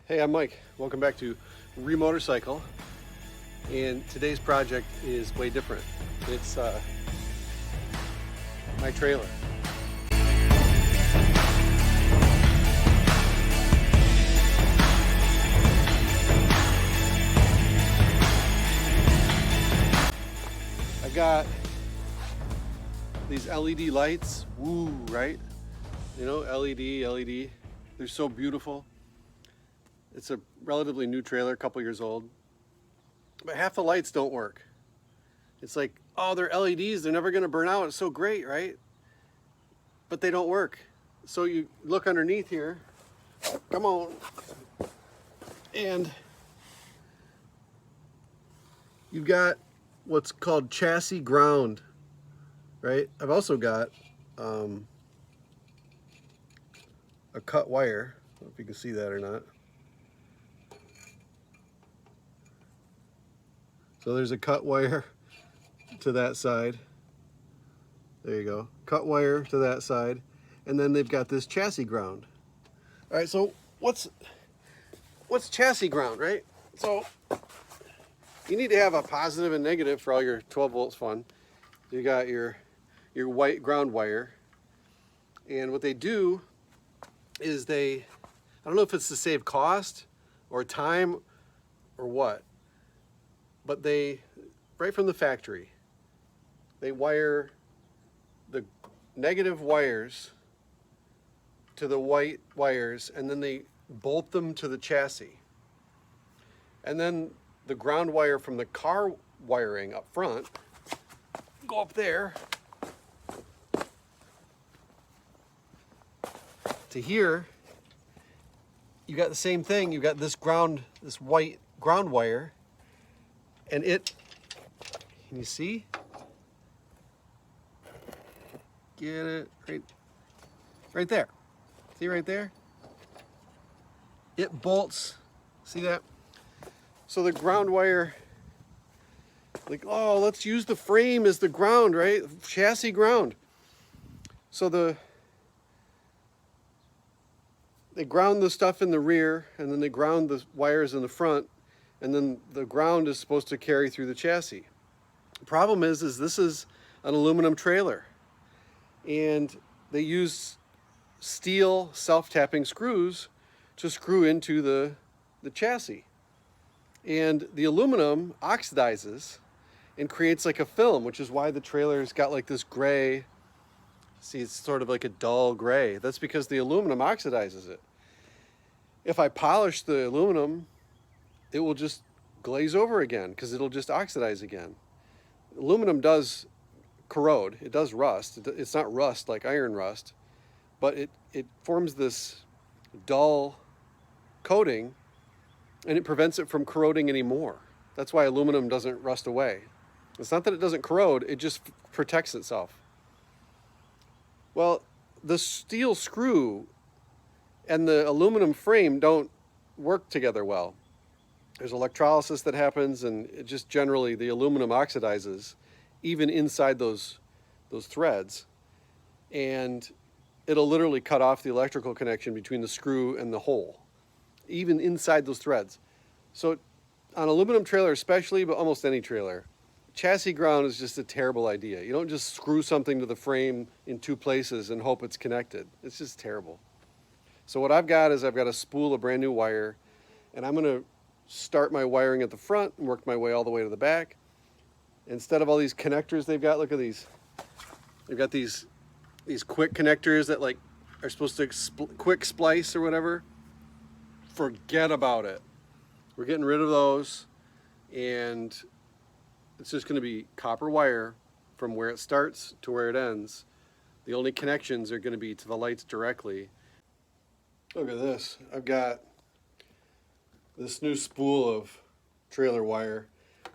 Hey, I'm Mike. Welcome back to ReMotorcycle. And today's project is way different. It's my trailer. I got these LED lights. Woo, right? You know, LED. They're so beautiful. It's a relatively new trailer, a couple years old, but half the lights don't work. It's like, oh, they're LEDs, they're never gonna burn out, it's so great, right? But they don't work. So you look underneath here, come on, and you've got what's called chassis ground, right? I've also got a cut wire. I don't know if you can see that or not. So there's a cut wire to that side. There you go. Cut wire to that side. And then they've got this chassis ground. All right, so what's chassis ground, right? So you need to have a positive and negative for all your 12 volts fun. You got your white ground wire. And what they do is I don't know if it's to save cost or time or what, but right from the factory, they wire the negative wires to the white wires, and then they bolt them to the chassis. And then the ground wire from the car wiring up front go up there to here. You got the same thing. You got this white ground wire, and can you see? Get it right there. See right there? It bolts, see that? So the ground wire, like, oh, let's use the frame as the ground, right? Chassis ground. So they ground the stuff in the rear, and then they ground the wires in the front, and then the ground is supposed to carry through the chassis. The problem is this is an aluminum trailer, and they use steel self-tapping screws to screw into the chassis. And the aluminum oxidizes and creates like a film, which is why the trailer's got like this gray, see, it's sort of like a dull gray. That's because the aluminum oxidizes it. If I polish the aluminum, it will just glaze over again because it'll just oxidize again. Aluminum does corrode, it does rust. It's not rust like iron rust, but it forms this dull coating, and it prevents it from corroding anymore. That's why aluminum doesn't rust away. It's not that it doesn't corrode, it just protects itself. Well, the steel screw and the aluminum frame don't work together well. There's electrolysis that happens, and it just generally the aluminum oxidizes even inside those threads, and it'll literally cut off the electrical connection between the screw and the hole, even inside those threads. So on aluminum trailer especially, but almost any trailer, chassis ground is just a terrible idea. You don't just screw something to the frame in two places and hope it's connected. It's just terrible. So what I've got is a spool of brand new wire, and I'm gonna start my wiring at the front and work my way all the way to the back. Instead of all these connectors they've got, look at these. They've got these quick connectors that like are supposed to quick splice or whatever. Forget about it. We're getting rid of those, and it's just going to be copper wire from where it starts to where it ends. The only connections are going to be to the lights directly. Look at this. I've got this new spool of trailer wire,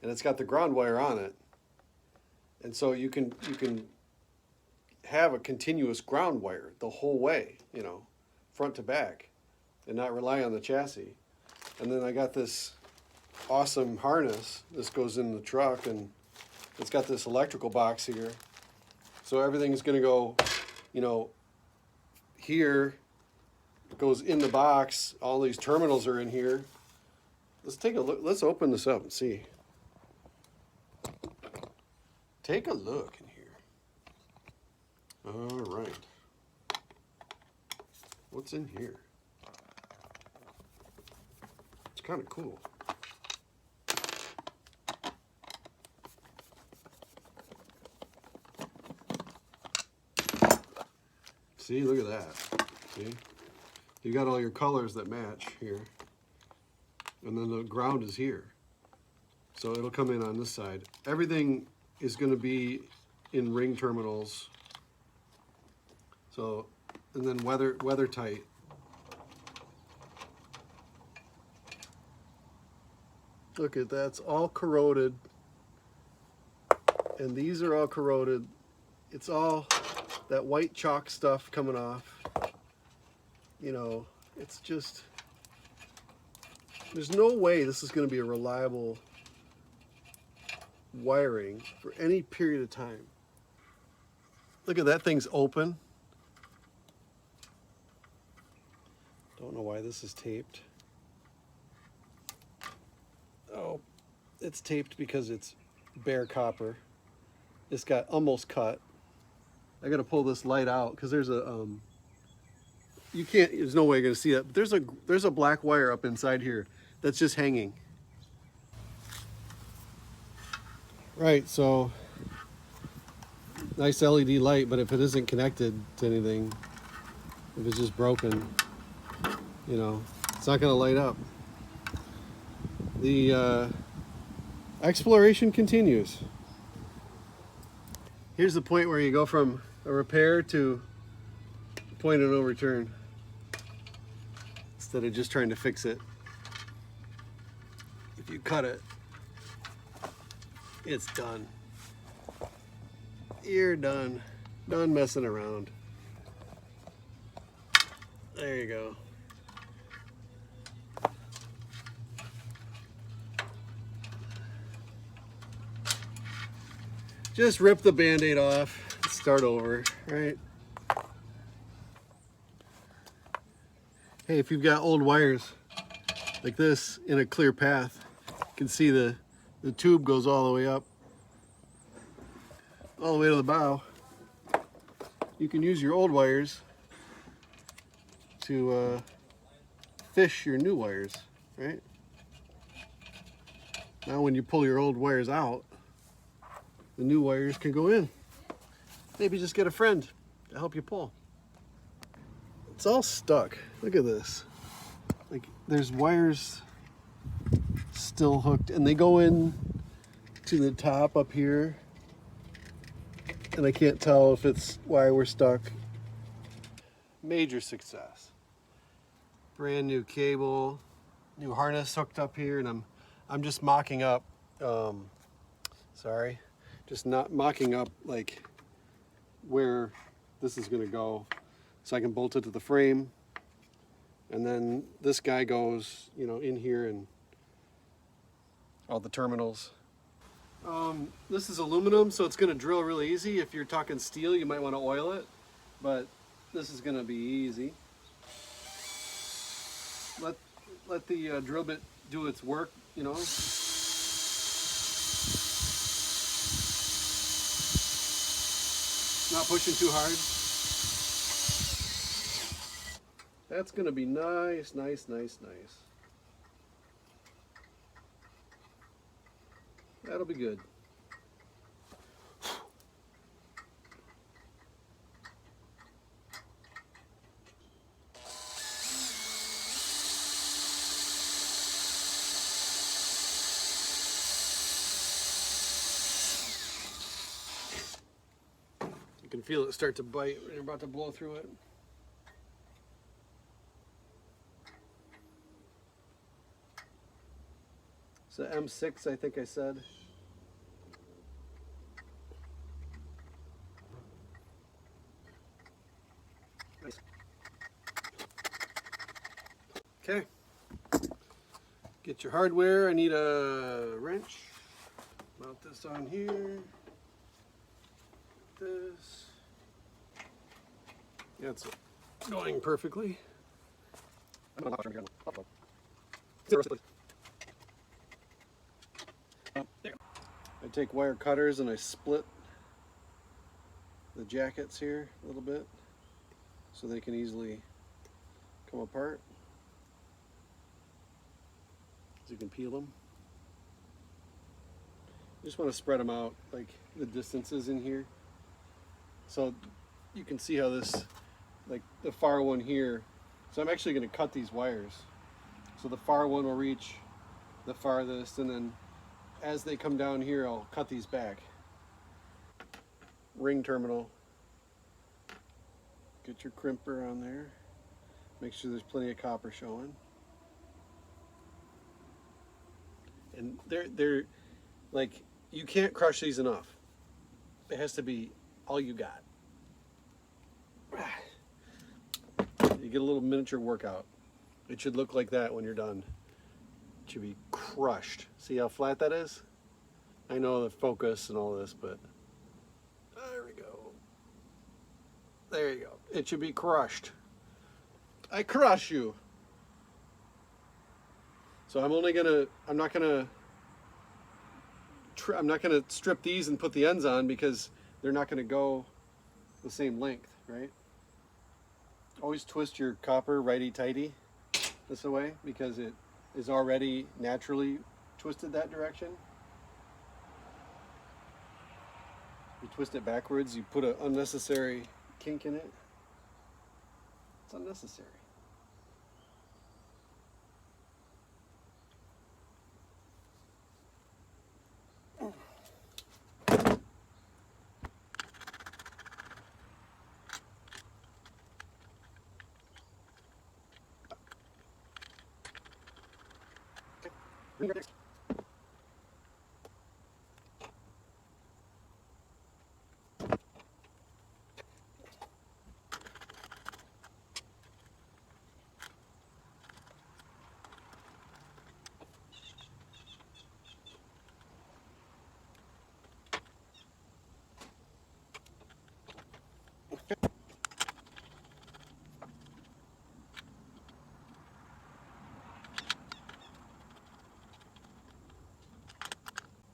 and it's got the ground wire on it. And so you can have a continuous ground wire the whole way, you know, front to back, and not rely on the chassis. And then I got this awesome harness. This goes in the truck, and it's got this electrical box here. So everything's gonna go, you know, here goes in the box. All these terminals are in here. Let's take a look. Let's open this up and see. Take a look in here. All right. What's in here? It's kind of cool. See, look at that. See? You got all your colors that match here. And then the ground is here. So it'll come in on this side. Everything is going to be in ring terminals. So, and then weather tight. Look at that, it's all corroded. And these are all corroded. It's all that white chalk stuff coming off. You know, it's just, there's no way this is going to be a reliable wiring for any period of time. Look at that thing's open. Don't know why this is taped. Oh, it's taped because it's bare copper. It's got almost cut. I got to pull this light out because there's a you can't, there's no way you're going to see that, but there's a black wire up inside here that's just hanging. Right, so nice LED light, but if it isn't connected to anything, if it's just broken, you know, it's not going to light up. The exploration continues. Here's the point where you go from a repair to a point of no return instead of just trying to fix it. If you cut it, it's done. You're done. Done messing around. There you go. Just rip the Band-Aid off and start over, right? Hey, if you've got old wires like this in a clear path, you can see the tube goes all the way up, all the way to the bow. You can use your old wires to fish your new wires, right? Now when you pull your old wires out, the new wires can go in. Maybe just get a friend to help you pull. It's all stuck. Look at this. Like, there's wires still hooked, and they go in to the top up here, and I can't tell if it's why we're stuck. Major success. Brand new cable, new harness hooked up here, and I'm just mocking up. Sorry. Just not mocking up like where this is going to go so I can bolt it to the frame, and then this guy goes, you know, in here and all the terminals. This is aluminum, so it's going to drill really easy. If you're talking steel, you might want to oil it, but this is going to be easy. Let the drill bit do its work, you know. Not pushing too hard. That's going to be nice, nice, nice, nice. That'll be good. You can feel it start to bite when you're about to blow through it. It's the M6, I think I said. Nice. Okay. Get your hardware. I need a wrench. Mount this on here. This. That's going perfectly. I take wire cutters and I split the jackets here a little bit so they can easily come apart. So you can peel them. You just want to spread them out, like the distances in here. So you can see how this, like the far one here, so I'm actually going to cut these wires. So the far one will reach the farthest, and then as they come down here, I'll cut these back. Ring terminal. Get your crimper on there. Make sure there's plenty of copper showing. And they're like, you can't crush these enough. It has to be all you got. You get a little miniature workout. It should look like that when you're done. It should be crushed. See how flat that is? I know the focus and all this, but there we go. There you go. It should be crushed. I crush you. So I'm not gonna strip these and put the ends on because they're not gonna go the same length, right? Always twist your copper righty-tighty this way because it is already naturally twisted that direction. You twist it backwards, you put an unnecessary kink in it. It's unnecessary.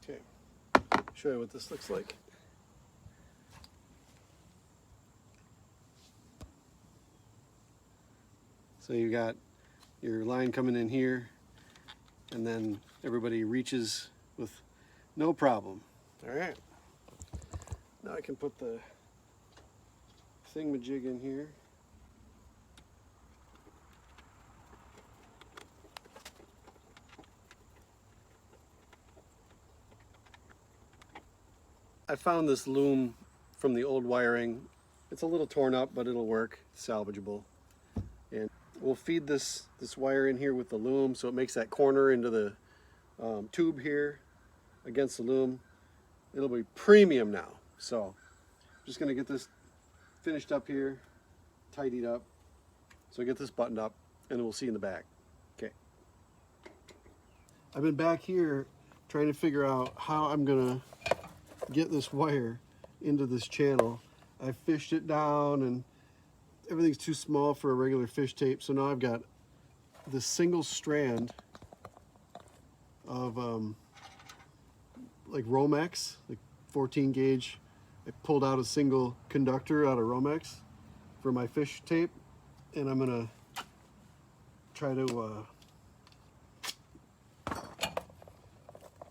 Okay, show you what this looks like. So you got your line coming in here, and then everybody reaches with no problem. All right, now I can put the thingamajig in here. I found this loom from the old wiring. It's a little torn up, but it'll work, it's salvageable. And we'll feed this wire in here with the loom so it makes that corner into the tube here against the loom. It'll be premium now. So I'm just gonna get this finished up here, tidied up. So get this buttoned up and we'll see in the back. Okay. I've been back here trying to figure out how I'm gonna get this wire into this channel. I fished it down and everything's too small for a regular fish tape, so now I've got this single strand of like Romex, like 14 gauge. I pulled out a single conductor out of Romex for my fish tape, and I'm gonna try to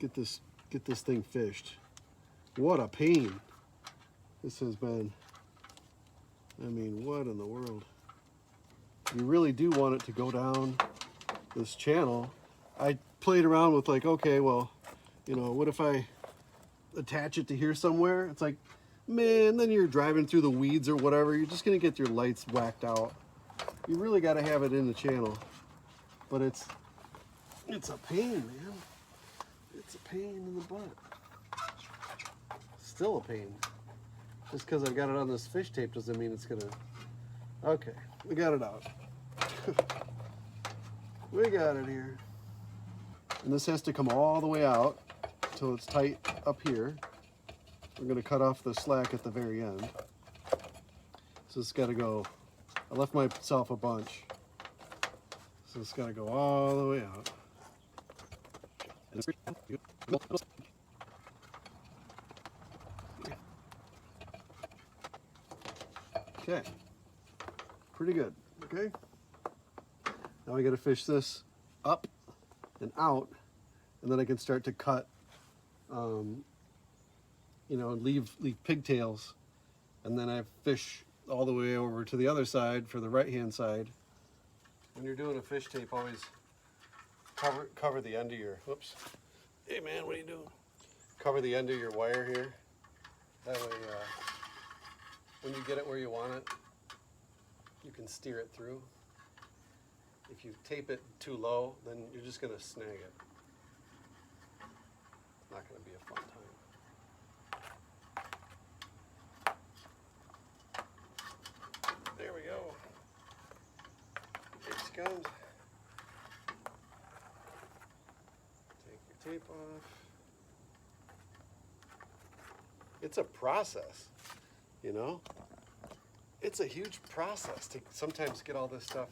get this thing fished. What a pain this has been. I mean, what in the world? You really do want it to go down this channel. I played around with like, okay, well, you know, what if I attach it to here somewhere? It's like, man, then you're driving through the weeds or whatever. You're just gonna get your lights whacked out. You really gotta have it in the channel. But it's a pain, man. It's a pain in the butt. Still a pain. Just because I've got it on this fish tape doesn't mean it's gonna... Okay, we got it out. We got it here. And this has to come all the way out until it's tight up here. We're gonna cut off the slack at the very end. So it's gotta go... I left myself a bunch. So it's got to go all the way out. Okay, pretty good. Okay, now I got to fish this up and out, and then I can start to cut, you know, leave pigtails, and then I fish all the way over to the other side for the right hand side. When you're doing a fish tape, always cover the end of your, whoops, hey man, what are you doing? Cover the end of your wire here. That way, when you get it where you want it, you can steer it through. If you tape it too low, then you're just going to snag it. It's not going to be a fun time. There we go. Here she comes. Take your tape off. It's a process, you know? It's a huge process to sometimes get all this stuff.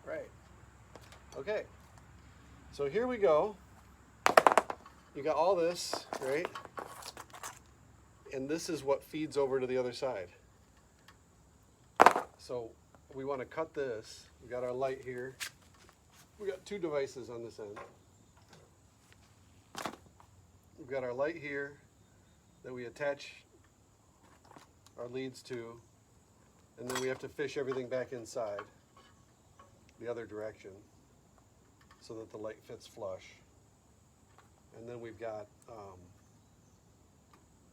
Right. Okay. So here we go. You got all this, right? And this is what feeds over to the other side. So we want to cut this. We got our light here. We got two devices on this end. We've got our light here that we attach our leads to, and then we have to fish everything back inside the other direction so that the light fits flush. And then we've got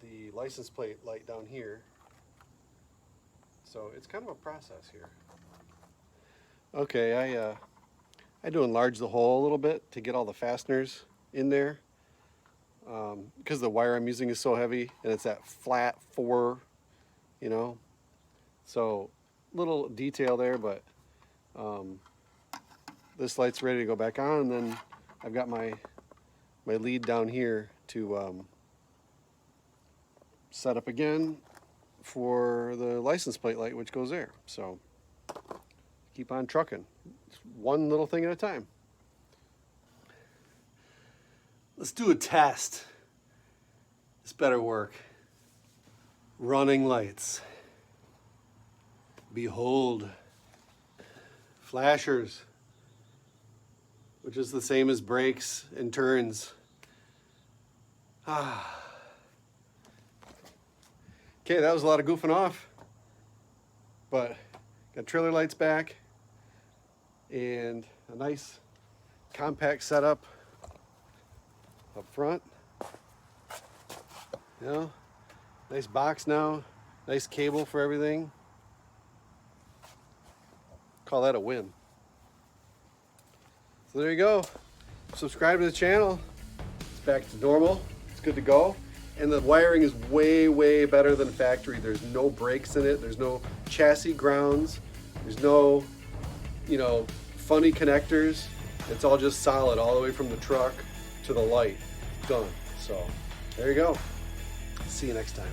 the license plate light down here. So it's kind of a process here. Okay, I do enlarge the hole a little bit to get all the fasteners in there. Because the wire I'm using is so heavy, and it's that flat 4, you know, so little detail there, but this light's ready to go back on, and then I've got my lead down here to set up again for the license plate light, which goes there. So keep on trucking, it's one little thing at a time. Let's do a test. This better work. Running lights. Behold. Flashers, which is the same as brakes and turns. Okay, that was a lot of goofing off, but got trailer lights back and a nice compact setup up front. You know, nice box now, nice cable for everything. Call that a win. So there you go. Subscribe to the channel. It's back to normal. It's good to go. And the wiring is way, way better than factory. There's no breaks in it. There's no chassis grounds. There's no, you know, funny connectors. It's all just solid all the way from the truck to the light. Done. So there you go. See you next time.